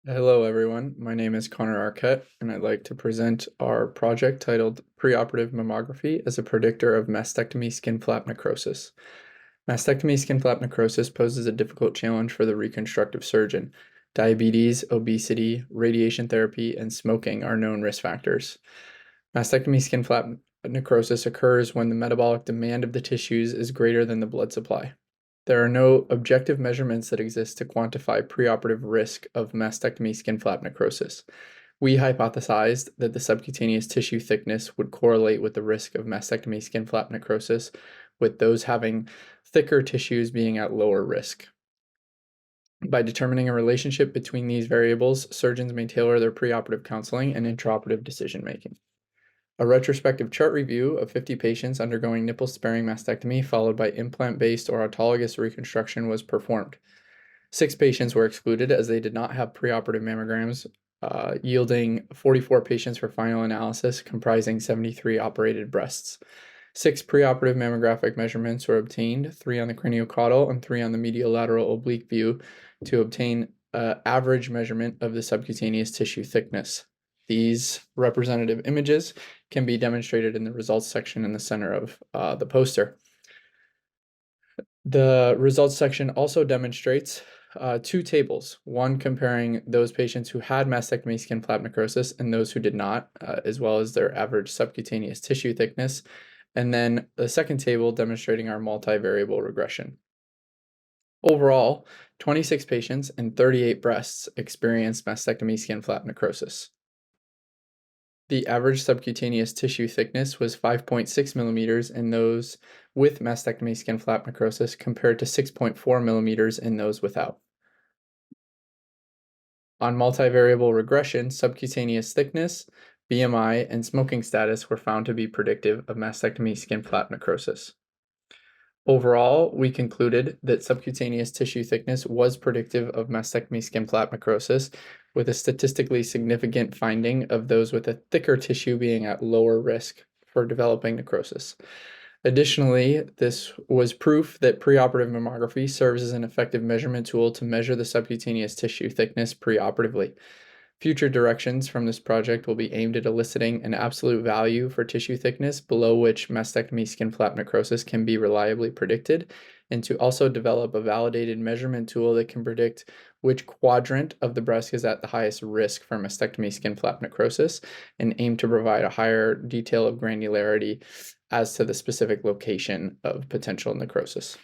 Hello everyone, my name is Connor Arquette and I'd like to present our project titled Pre-Operative Mammography as a Predictor of Mastectomy Skin Flap Necrosis. Mastectomy skin flap necrosis poses a difficult challenge for the reconstructive surgeon. Diabetes, obesity, radiation therapy, and smoking are known risk factors. Mastectomy skin flap necrosis occurs when the metabolic demand of the tissues is greater than the blood supply. There are no objective measurements that exist to quantify preoperative risk of mastectomy skin flap necrosis. We hypothesized that the subcutaneous tissue thickness would correlate with the risk of mastectomy skin flap necrosis, with those having thicker tissues being at lower risk. By determining a relationship between these variables, surgeons may tailor their preoperative counseling and intraoperative decision-making. A retrospective chart review of 50 patients undergoing nipple-sparing mastectomy followed by implant-based or autologous reconstruction was performed. 6 patients were excluded as they did not have preoperative mammograms, yielding 44 patients for final analysis comprising 73 operated breasts. 6 preoperative mammographic measurements were obtained, 3 on the craniocaudal and 3 on the medial lateral oblique view to obtain an average measurement of the subcutaneous tissue thickness. These representative images can be demonstrated in the results section in the center of the poster. The results section also demonstrates 2 tables, one comparing those patients who had mastectomy skin flap necrosis and those who did not, as well as their average subcutaneous tissue thickness, and then the second table demonstrating our multivariable regression. Overall, 26 patients and 38 breasts experienced mastectomy skin flap necrosis. The average subcutaneous tissue thickness was 5.6 millimeters in those with mastectomy skin flap necrosis compared to 6.4 millimeters in those without. On multivariable regression, subcutaneous thickness, BMI, and smoking status were found to be predictive of mastectomy skin flap necrosis. Overall, we concluded that subcutaneous tissue thickness was predictive of mastectomy skin flap necrosis, with a statistically significant finding of those with a thicker tissue being at lower risk for developing necrosis. Additionally, this was proof that preoperative mammography serves as an effective measurement tool to measure the subcutaneous tissue thickness preoperatively. Future directions from this project will be aimed at eliciting an absolute value for tissue thickness below which mastectomy skin flap necrosis can be reliably predicted, and to also develop a validated measurement tool that can predict which quadrant of the breast is at the highest risk for mastectomy skin flap necrosis, and aim to provide a higher detail of granularity as to the specific location of potential necrosis.